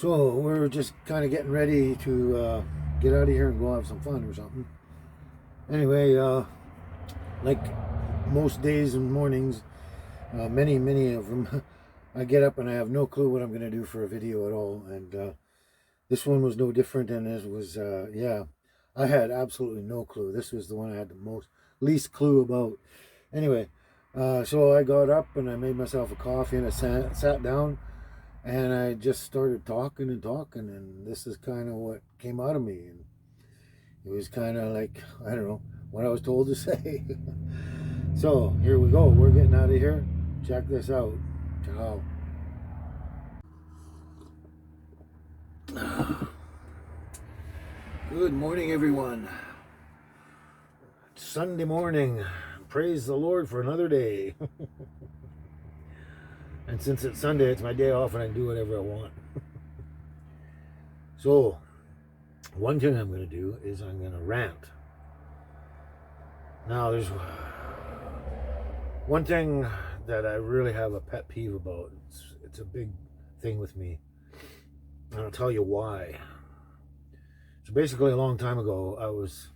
So we're just kind of getting ready to get out of here and go have some fun or something. Anyway, like most days and mornings, many of them, I get up and I have no clue what I'm going to do for a video at all. And this one was no different, and it was, yeah, I had absolutely no clue. This was the one I had the least clue about. Anyway, so I got up and I made myself a coffee and I sat down. And I just started talking, and this is kind of what came out of me. And it was kind of like, I don't know, what I was told to say. So, here we go. We're getting out of here. Check this out. Ciao. Good morning, everyone. It's Sunday morning. Praise the Lord for another day. And since it's Sunday, it's my day off and I can do whatever I want. So, one thing I'm going to do is I'm going to rant. Now, there's one thing that I really have a pet peeve about. It's a big thing with me. And I'll tell you why. So basically, a long time ago, I was,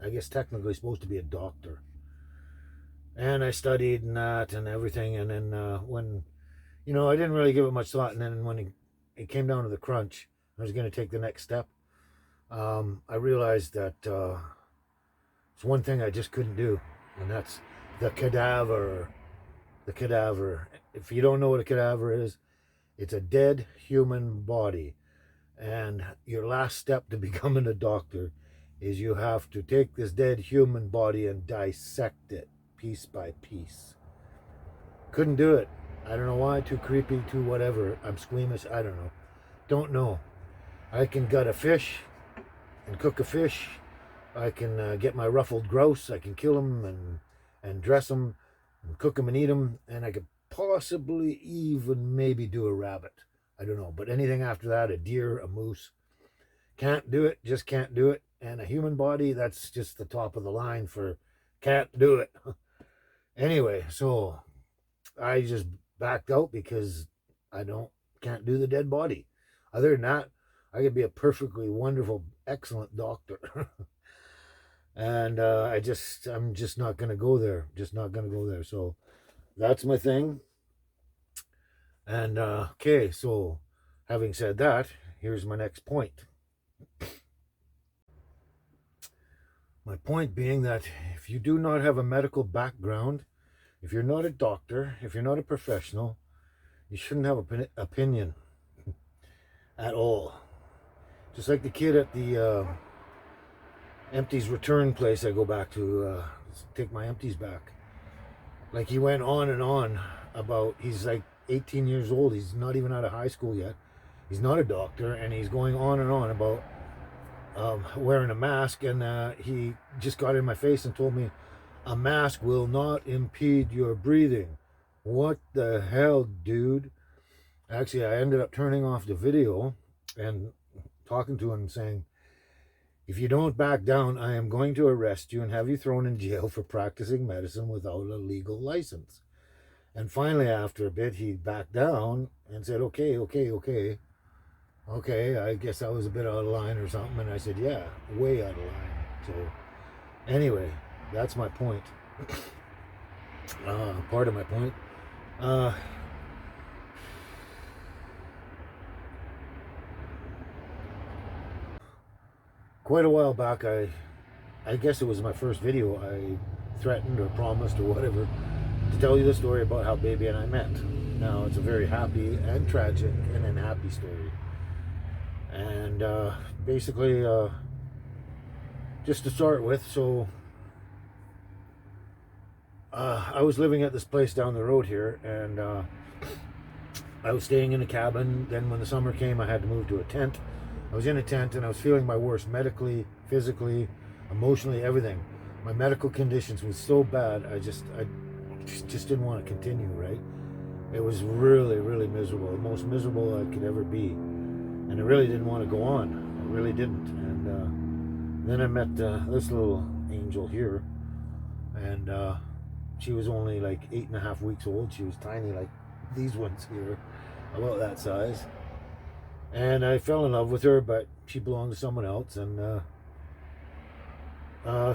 I guess, technically supposed to be a doctor. And I studied and that and everything. And then when, I didn't really give it much thought. And then when it came down to the crunch, I was going to take the next step. I realized that it's one thing I just couldn't do, and that's the cadaver. The cadaver. If you don't know what a cadaver is, it's a dead human body. And your last step to becoming a doctor is you have to take this dead human body and dissect it piece by piece. Couldn't do it. I don't know why. Too creepy, too whatever. I'm squeamish. I don't know. Don't know. I can gut a fish and cook a fish. I can get my ruffled grouse. I can kill them and dress them and cook them and eat them. And I could possibly even maybe do a rabbit. I don't know. But anything after that, a deer, a moose, can't do it. Just can't do it. And a human body, that's just the top of the line for can't do it. Anyway, so I just backed out because I can't do the dead body. Other than that, I could be a perfectly wonderful, excellent doctor. And I'm just not going to go there. Just not going to go there. So that's my thing. And okay, so having said that, here's my next point. My point being that if you do not have a medical background, if you're not a doctor, if you're not a professional, you shouldn't have an opinion at all. Just like the kid at the empties return place I go back to take my empties back. Like, he went on and on about, he's like 18 years old. He's not even out of high school yet. He's not a doctor, and he's going on and on about wearing a mask. And he just got in my face and told me, a mask will not impede your breathing. What the hell, dude? Actually, I ended up turning off the video and talking to him, saying, if you don't back down, I am going to arrest you and have you thrown in jail for practicing medicine without a legal license. And finally, after a bit, he backed down and said, okay, I guess I was a bit out of line or something. And I said, yeah, way out of line. So anyway, that's my point. Part of my point. Quite a while back, I guess it was my first video, I threatened or promised or whatever to tell you the story about how Baby and I met. Now, it's a very happy and tragic and unhappy story. And basically, just to start with, so I was living at this place down the road here, and I was staying in a cabin. Then when the summer came, I had to move to a tent. I was in a tent and I was feeling my worst medically, physically, emotionally, everything. My medical conditions was so bad, I just didn't want to continue, right? It was really, really miserable, the most miserable I could ever be. And I really didn't want to go on. I really didn't. And then I met this little angel here. And she was only like 8.5 weeks old. She was tiny, like these ones here, about that size. And I fell in love with her, but she belonged to someone else, and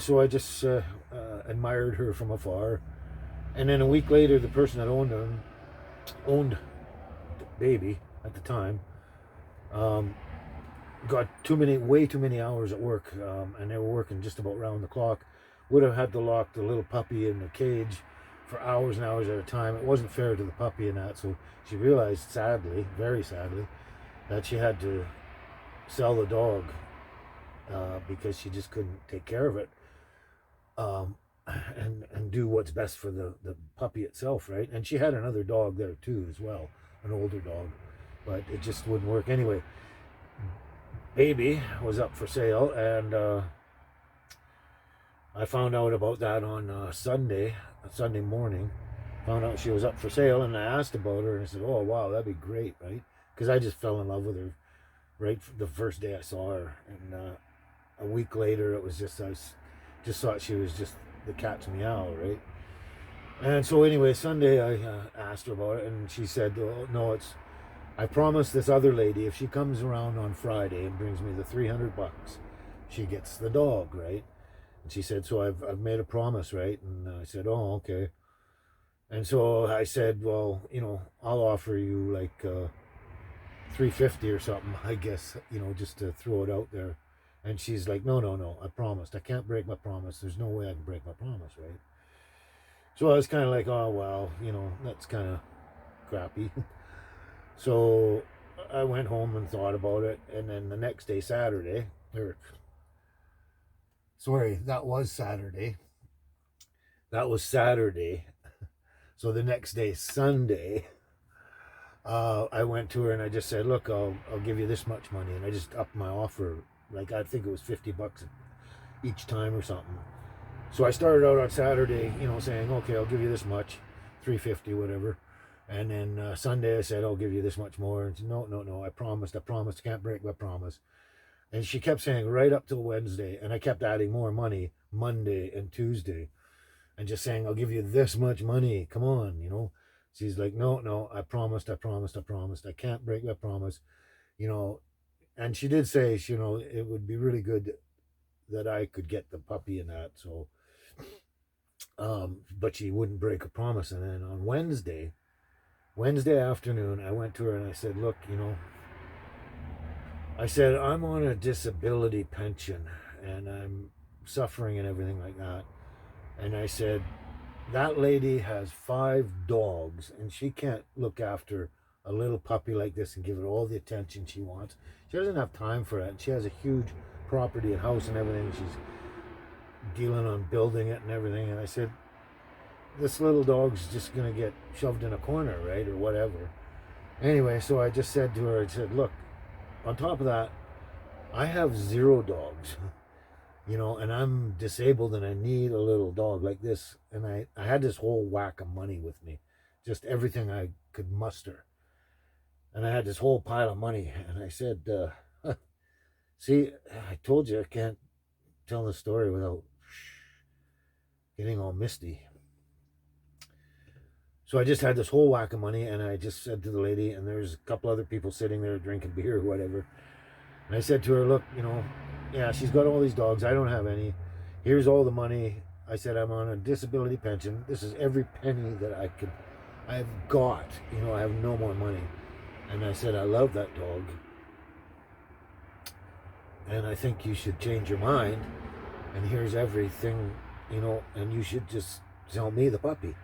so I just admired her from afar. And then a week later, the person that owned the baby at the time, got way too many hours at work, and they were working just about round the clock. Would have had to lock the little puppy in the cage for hours and hours at a time. It wasn't fair to the puppy and that, so she realized, sadly, very sadly, that she had to sell the dog because she just couldn't take care of it, and do what's best for the puppy itself, right? And she had another dog there too as well, an older dog, but it just wouldn't work. Anyway, baby was up for sale, and I found out about that on Sunday morning. Found out she was up for sale, and I asked about her, and I said, "Oh wow, that'd be great, right?" Because I just fell in love with her right the first day I saw her, and a week later, it was just I just thought she was just the cat's meow, right? And so anyway, Sunday I asked her about it, and she said, "Oh, no, I promised this other lady if she comes around on Friday and brings me the $300, she gets the dog, right?" And she said, "So I've made a promise, right?" And I said, "Oh, okay." And so I said, "Well, I'll offer you like $350 or something, I guess, just to throw it out there." And she's like, no, I promised. I can't break my promise. There's no way I can break my promise, right? So I was kind of like, oh, well, that's kind of crappy. So I went home and thought about it. And then the next day, Saturday, that was Saturday. So the next day, Sunday, I went to her and I just said, "Look, I'll give you this much money." And I just upped my offer. Like, I think it was $50 each time or something. So I started out on Saturday, saying, "Okay, I'll give you this much, $350, whatever." And then Sunday I said, "I'll give you this much more." And she said, No, I promised, I can't break my promise. And she kept saying right up till Wednesday, and I kept adding more money Monday and Tuesday, and just saying, "I'll give you this much money, come on." She's like, no, I promised, I can't break my promise. And she did say, it would be really good that I could get the puppy and that. So, but she wouldn't break a promise. And then on Wednesday afternoon, I went to her and I said, "Look, I said, I'm on a disability pension and I'm suffering and everything like that." And I said, "That lady has 5 dogs and she can't look after a little puppy like this and give it all the attention she wants. She doesn't have time for it. And she has a huge property and house and everything. She's dealing on building it and everything." And I said, "This little dog's just going to get shoved in a corner, right? Or whatever." Anyway, so I just said to her, I said, "Look, on top of that, I have 0 dogs, and I'm disabled and I need a little dog like this." And I had this whole whack of money with me, just everything I could muster. And I had this whole pile of money. And I said, "See, I told you I can't tell the story without getting all misty." So I just had this whole whack of money, and I just said to the lady, and there's a couple other people sitting there drinking beer or whatever. And I said to her, "Look, yeah, she's got all these dogs. I don't have any. Here's all the money." I said, "I'm on a disability pension. This is every penny that I've got. I have no more money." And I said, "I love that dog. And I think you should change your mind. And here's everything, and you should just sell me the puppy."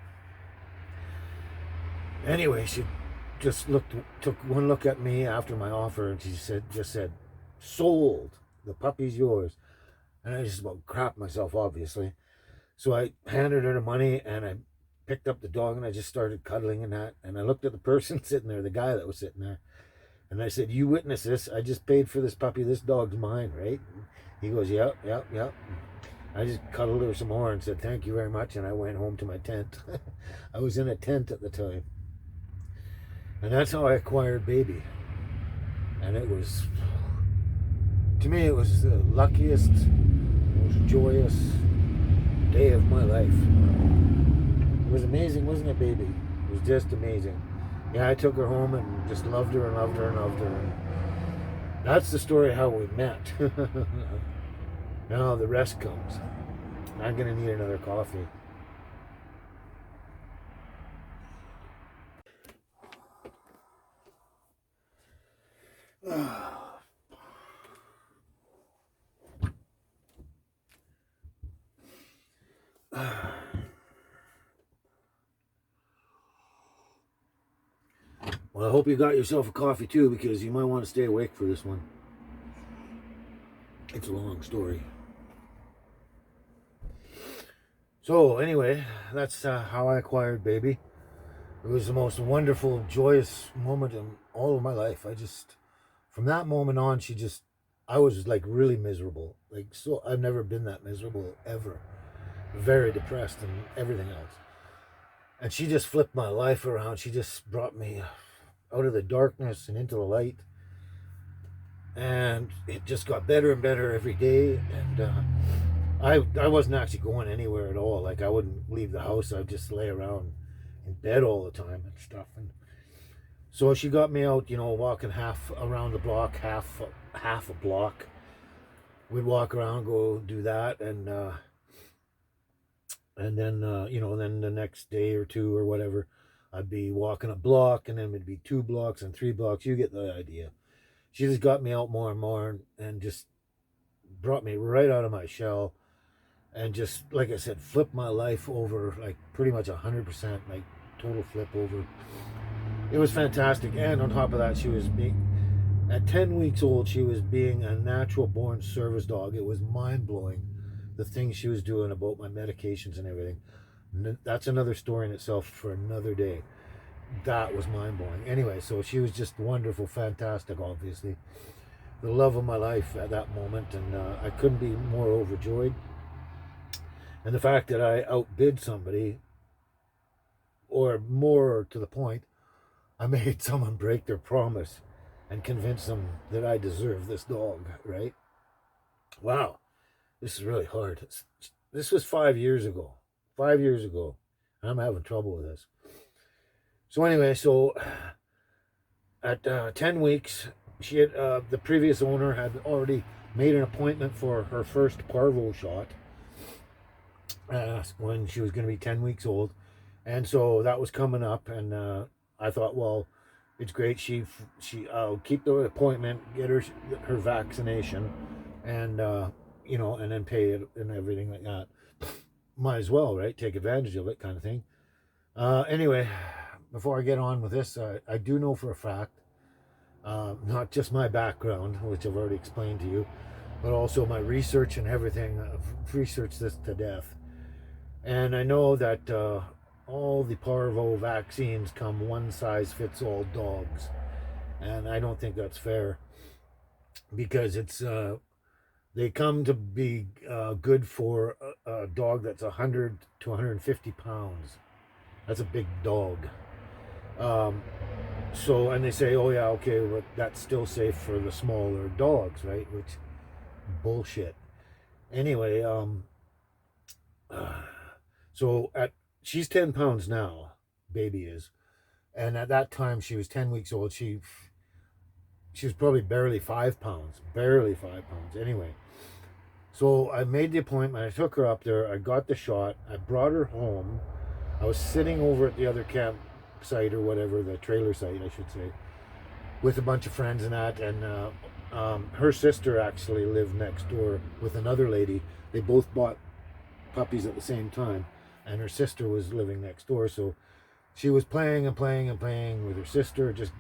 Anyway, she just took one look at me after my offer, and she just said, "Sold. The puppy's yours." And I just about crapped myself, obviously. So I handed her the money, and I picked up the dog, and I just started cuddling and that. And I looked at the person sitting there, the guy that was sitting there, and I said, "You witness this. I just paid for this puppy. This dog's mine, right?" He goes, "Yep. I just cuddled her some more and said, "Thank you very much." And I went home to my tent. I was in a tent at the time. And that's how I acquired Baby. And to me, it was the luckiest, most joyous day of my life. It was amazing, wasn't it, Baby? It was just amazing. Yeah, I took her home and just loved her and loved her and loved her. That's the story how we met. Now the rest comes. I'm gonna need another coffee. Well, I hope you got yourself a coffee too, because you might want to stay awake for this one. It's a long story. So anyway, that's how I acquired Baby. It was the most wonderful, joyous moment in all of my life. From that moment on, I was like really miserable. Like, so I've never been that miserable ever. Very depressed and everything else. And she just flipped my life around. She just brought me out of the darkness and into the light. And it just got better and better every day. And I wasn't actually going anywhere at all. Like, I wouldn't leave the house. I'd just lay around in bed all the time and stuff. And so she got me out, walking half around the block, half a block. We'd walk around, go do that, and then then the next day or two or whatever, I'd be walking a block, and then it'd be 2 blocks and 3 blocks. You get the idea. She just got me out more and more, and just brought me right out of my shell, and just, like I said, flipped my life over, like pretty much 100%, like total flip over. It was fantastic. And on top of that, at 10 weeks old, she was being a natural born service dog. It was mind blowing, the things she was doing about my medications and everything. That's another story in itself for another day. That was mind blowing. Anyway, so she was just wonderful, fantastic, obviously. The love of my life at that moment, and I couldn't be more overjoyed. And the fact that I outbid somebody, or more to the point, I made someone break their promise and convince them that I deserve this dog, right? Wow, this is really hard. This was 5 years ago. 5 years ago. I'm having trouble with this. So anyway, at 10 weeks, the previous owner had already made an appointment for her first parvo shot when she was going to be 10 weeks old. And so that was coming up, and I thought, well, it's great. I'll keep the appointment, get her vaccination, and and then pay it and everything like that. Might as well, right? Take advantage of it, kind of thing. Anyway, before I get on with this, I do know for a fact, not just my background, which I've already explained to you, but also my research and everything. I've researched this to death, and I know that all the parvo vaccines come one-size-fits-all dogs, and I don't think that's fair, because they come to be good for a dog that's 100 to 150 pounds. That's a big dog. And they say, oh yeah, okay, well, that's still safe for the smaller dogs, right? Which, bullshit. Anyway, she's 10 pounds now, Baby is. And at that time, she was 10 weeks old. She was probably barely 5 pounds. Barely 5 pounds. Anyway, so I made the appointment. I took her up there. I got the shot. I brought her home. I was sitting over at the other campsite or whatever, the trailer site, I should say, with a bunch of friends and that. And her sister actually lived next door with another lady. They both bought puppies at the same time, and her sister was living next door. So she was playing and playing and playing with her sister, just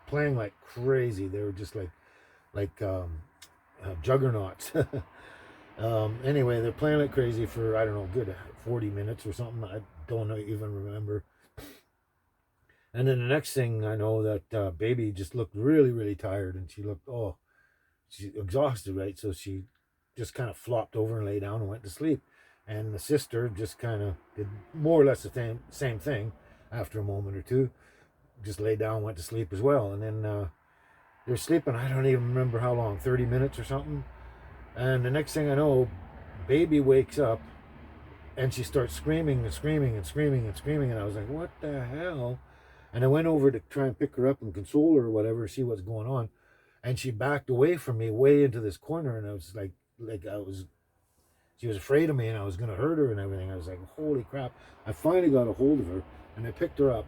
playing like crazy. They were just like juggernauts. Anyway, they're playing like crazy for, I don't know, good 40 minutes or something. I don't even remember. And then the next thing I know, that Baby just looked really, really tired, and she's exhausted, right? So she just kind of flopped over and lay down and went to sleep. And the sister just kind of did more or less the same thing after a moment or two. Just lay down, went to sleep as well. And then they're sleeping, I don't even remember how long, 30 minutes or something. And the next thing I know, Baby wakes up, and she starts screaming and screaming and screaming and screaming. And I was like, what the hell? And I went over to try and pick her up and console her or whatever, see what's going on. And she backed away from me way into this corner, and I was like she was afraid of me, and I was going to hurt her and everything. I was like, holy crap. I finally got a hold of her, and I picked her up,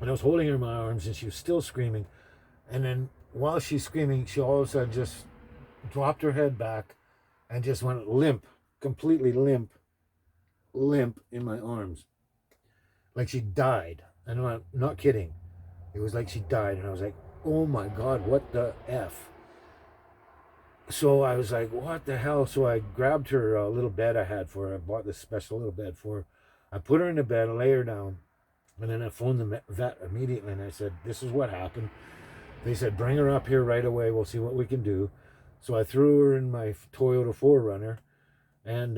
and I was holding her in my arms, and she was still screaming. And then while she's screaming, she all of a sudden just dropped her head back and just went limp, completely limp in my arms. Like she died. And I'm not kidding. It was like she died. And I was like, oh my God, what the F? So I was like, what the hell? So I grabbed her little bed I had for her. I bought this special little bed for her. I put her in the bed, I lay her down. And then I phoned the vet immediately. And I said, this is what happened. They said, bring her up here right away. We'll see what we can do. So I threw her in my Toyota 4Runner and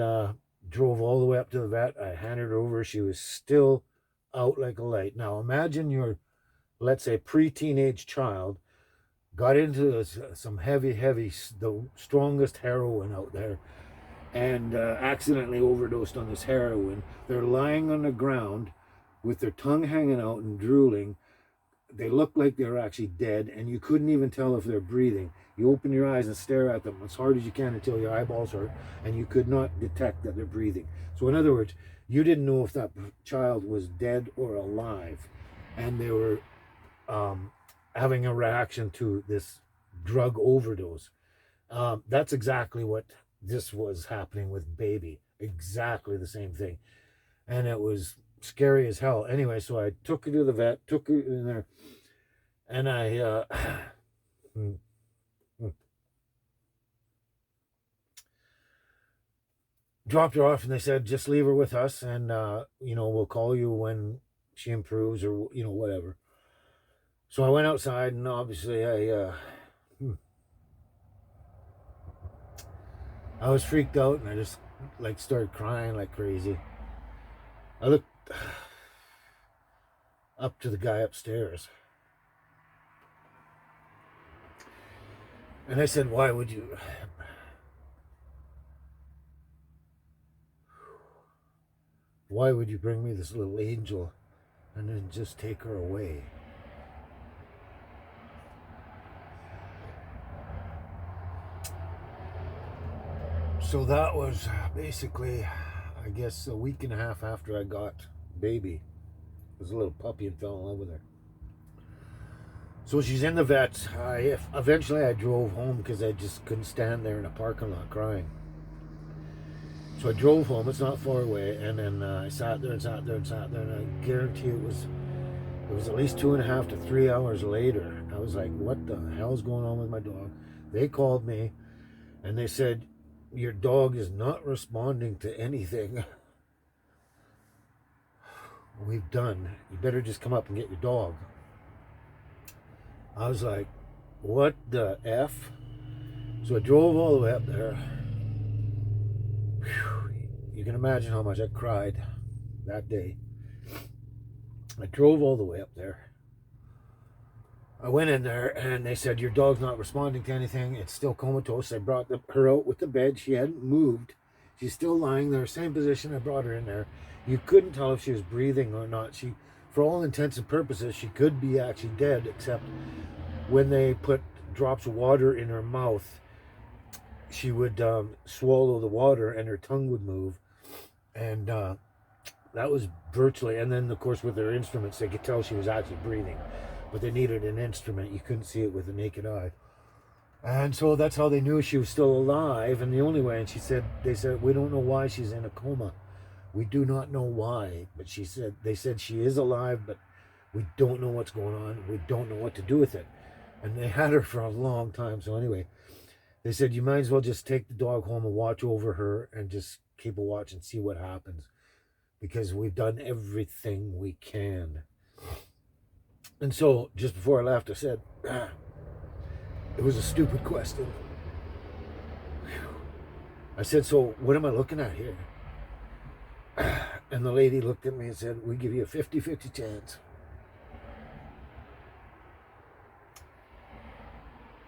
drove all the way up to the vet. I handed her over. She was still out like a light. Now imagine your, let's say, pre-teenage child got into some heavy, the strongest heroin out there, and accidentally overdosed on this heroin. They're lying on the ground with their tongue hanging out and drooling. They look like they're actually dead, and you couldn't even tell if they're breathing. You open your eyes and stare at them as hard as you can until your eyeballs hurt, and you could not detect that they're breathing. So in other words, you didn't know if that child was dead or alive, and they were having a reaction to this drug overdose. That's exactly what this was happening with baby. Exactly the same thing. And it was scary as hell. Anyway, so I took her to the vet, took her in there, and I dropped her off, and they said, just leave her with us, and we'll call you when she improves, or whatever. So I went outside, and obviously I was freaked out, and I just started crying like crazy. I looked up to the guy upstairs, and I said, why would you bring me this little angel and then just take her away? So that was basically, I guess, a week and a half after I got baby. It was a little puppy and fell in love with her. So she's in the vet. Eventually I drove home because I just couldn't stand there in a parking lot crying. So I drove home. It's not far away, and then I sat there, and I guarantee it was at least 2.5 to 3 hours later. I was like, what the hell's going on with my dog? They called me, and they said, your dog is not responding to anything we've done. You better just come up and get your dog. I was like, what the F? So I drove all the way up there. Whew. You can imagine how much I cried that day. I drove all the way up there. I went in there, and they said, your dog's not responding to anything. It's still comatose. I brought her out with the bed. She hadn't moved. She's still lying there, same position I brought her in there. You couldn't tell if she was breathing or not. She, for all intents and purposes, she could be actually dead, except when they put drops of water in her mouth, she would swallow the water and her tongue would move. And that was virtually, and then of course with their instruments, they could tell she was actually breathing. But they needed an instrument. You couldn't see it with the naked eye. And so that's how they knew she was still alive. And the only way, and they said, we don't know why she's in a coma. We do not know why. But they said she is alive, but we don't know what's going on. We don't know what to do with it. And they had her for a long time. So anyway, they said, you might as well just take the dog home and watch over her and just keep a watch and see what happens. Because we've done everything we can. And so, just before I left, I said, it was a stupid question. I said, so what am I looking at here? And the lady looked at me and said, we give you a 50-50 chance.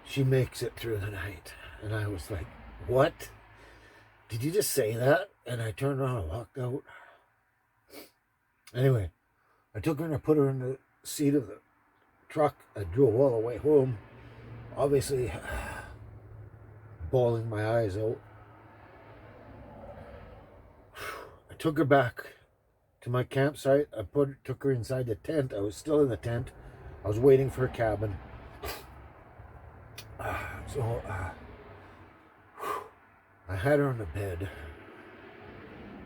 She makes it through the night. And I was like, what? Did you just say that? And I turned around and walked out. Anyway, I took her and I put her in the seat of the truck. I drove all the way home. obviously bawling my eyes out. I took her back to my campsite. I took her inside the tent. I was still in the tent. I was waiting for a cabin. So I had her on the bed,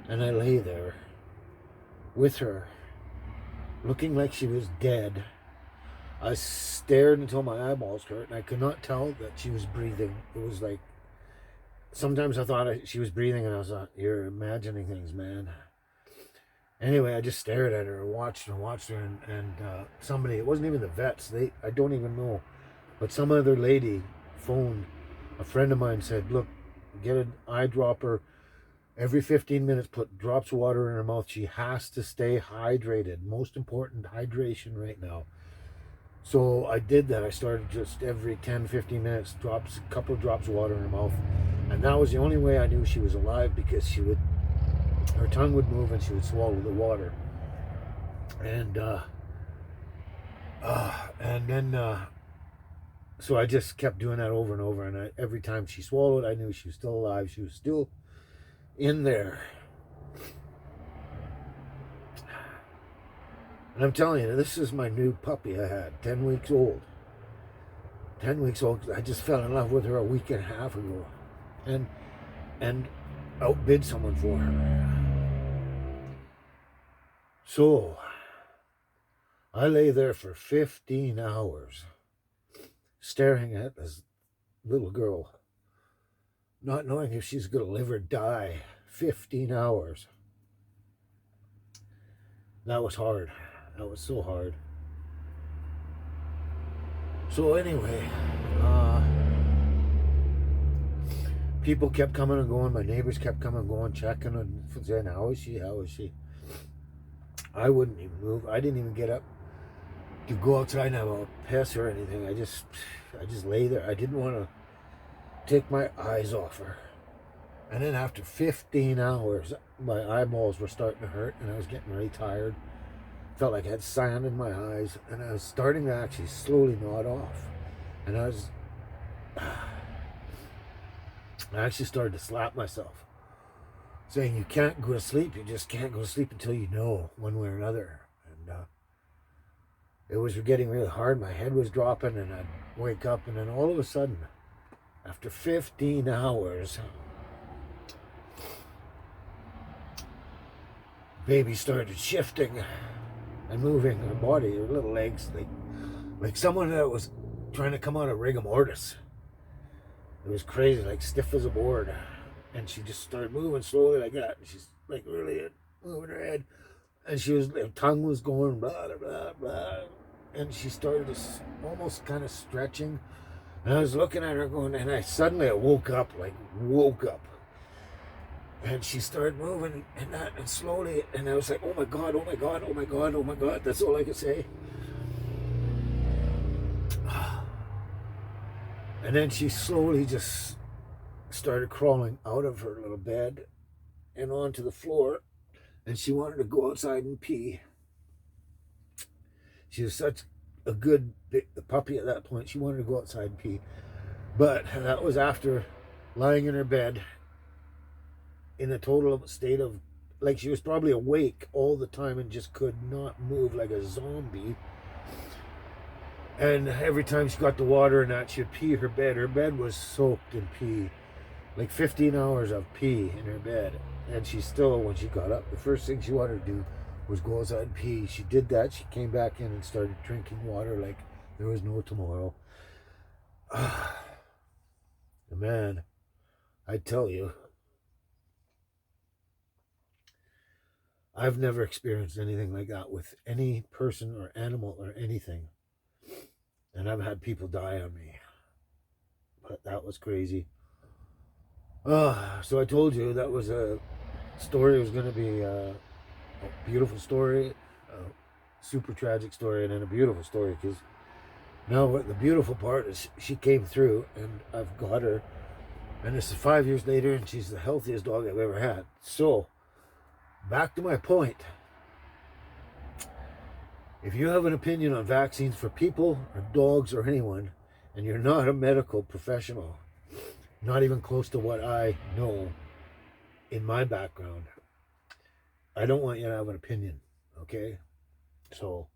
and I lay there with her, looking like she was dead. I stared until my eyeballs hurt, and I could not tell that she was breathing. It was like, sometimes I thought she was breathing, and I was like, you're imagining things, man. Anyway, I just stared at her and watched her, and somebody, it wasn't even the vets, I don't even know, but some other lady phoned a friend of mine, said, look, get an eyedropper every 15 minutes, put drops of water in her mouth. She has to stay hydrated. Most important, hydration right now. So I did that. I started just every 10-15 minutes, a couple of drops of water in her mouth, and that was the only way I knew she was alive, because her tongue would move and she would swallow the water. And then so I just kept doing that over and over, and every time she swallowed, I knew she was still alive. She was still in there. And I'm telling you, this is my new puppy I had, 10 weeks old. 10 weeks old. I just fell in love with her a week and a half ago, and outbid someone for her. So I lay there for 15 hours staring at this little girl, not knowing if she's going to live or die. 15 hours. That was hard. That was so hard. So anyway, people kept coming and going. My neighbors kept coming and going, checking and saying, how is she? How is she? I wouldn't even move. I didn't even get up to go outside and have a piss or anything. I just lay there. I didn't want to take my eyes off her. And then after 15 hours, my eyeballs were starting to hurt, and I was getting really tired. Felt like I had sand in my eyes, and I was starting to actually slowly nod off. And I actually started to slap myself, saying, you can't go to sleep. You just can't go to sleep until you know, one way or another. And it was getting really hard. My head was dropping, and I'd wake up, and then all of a sudden, after 15 hours, baby started shifting and moving her body, her little legs, like someone that was trying to come out of rigor mortis. It was crazy, like stiff as a board. And she just started moving slowly like that. And she's like really moving her head. And her tongue was going blah, blah, blah, blah. And she started almost kind of stretching. And I was looking at her going, and I woke up. And she started moving and slowly, and I was like, oh my God, oh my God, oh my God, oh my God. That's all I could say. And then she slowly just started crawling out of her little bed and onto the floor, and she wanted to go outside and pee. She was such a good puppy at that point. She wanted to go outside and pee. But that was after lying in her bed in a total state of, like, she was probably awake all the time and just could not move, like a zombie. And every time she got the water and that, she'd pee her bed. Her bed was soaked in pee, like 15 hours of pee in her bed. And she still, when she got up, the first thing she wanted to do was go outside and pee. She did that. She came back in and started drinking water like there was no tomorrow. Man, I tell you, I've never experienced anything like that with any person or animal or anything. And I've had people die on me. But that was crazy. So I told you that was a story. It was going to be a beautiful story, a super tragic story, and then a beautiful story. Because now what the beautiful part is she came through, and I've got her. And this is 5 years later, and she's the healthiest dog I've ever had. So, back to my point. If you have an opinion on vaccines for people or dogs or anyone, and you're not a medical professional, not even close to what I know in my background, I don't want you to have an opinion, okay? So,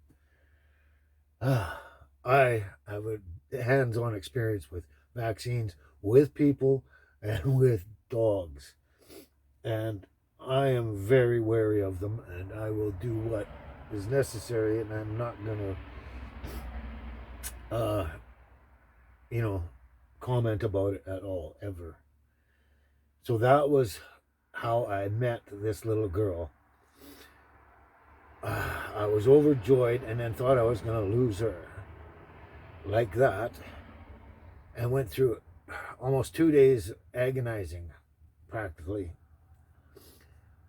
I have a hands-on experience with vaccines, with people, and with dogs, and I am very wary of them, and I will do what is necessary, and I'm not gonna, uh, you know, comment about it at all ever. So that was how I met this little girl. I was overjoyed, and then thought I was gonna lose her, like that, and went through almost 2 days agonizing, practically.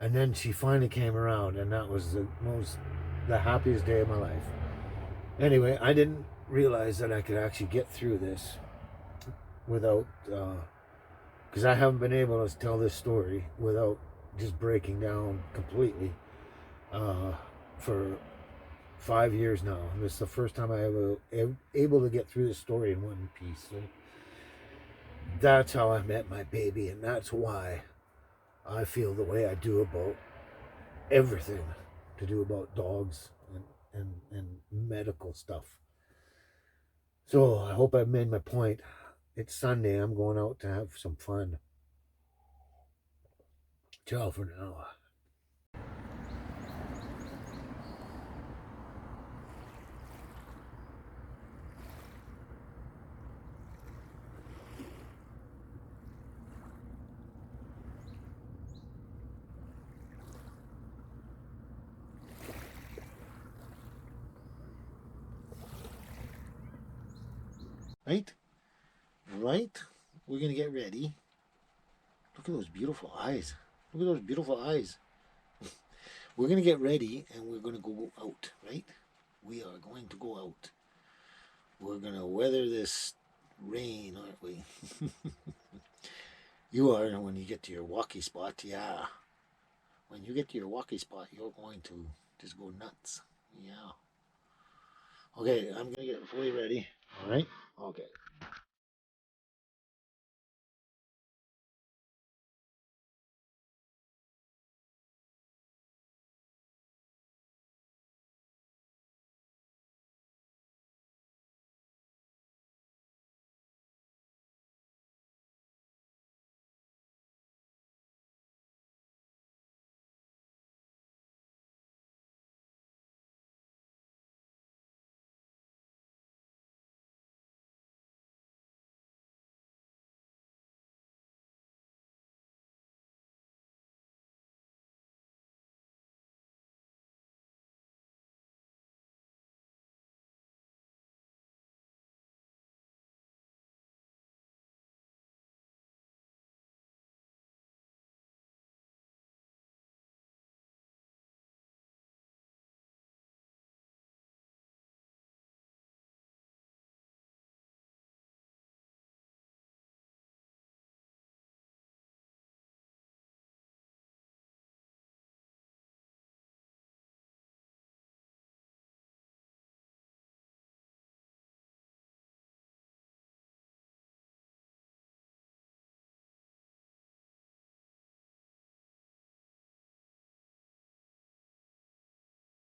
And then she finally came around, and that was the happiest day of my life. Anyway, I didn't realize that I could actually get through this without, because I haven't been able to tell this story without just breaking down completely for 5 years now. This is the first time I ever able to get through this story in one piece. So that's how I met my baby, and that's why I feel the way I do about everything to do about dogs and medical stuff. So I hope I've made my point. It's Sunday. I'm going out to have some fun. Ciao for now. Right? Right? We're going to get ready. Look at those beautiful eyes. Look at those beautiful eyes. We're going to get ready, and we're going to go out, right? We are going to go out. We're going to weather this rain, aren't we? You are, and when you get to your walkie spot, yeah. When you get to your walkie spot, you're going to just go nuts. Yeah. Okay, I'm going to get fully ready. All right? Okay.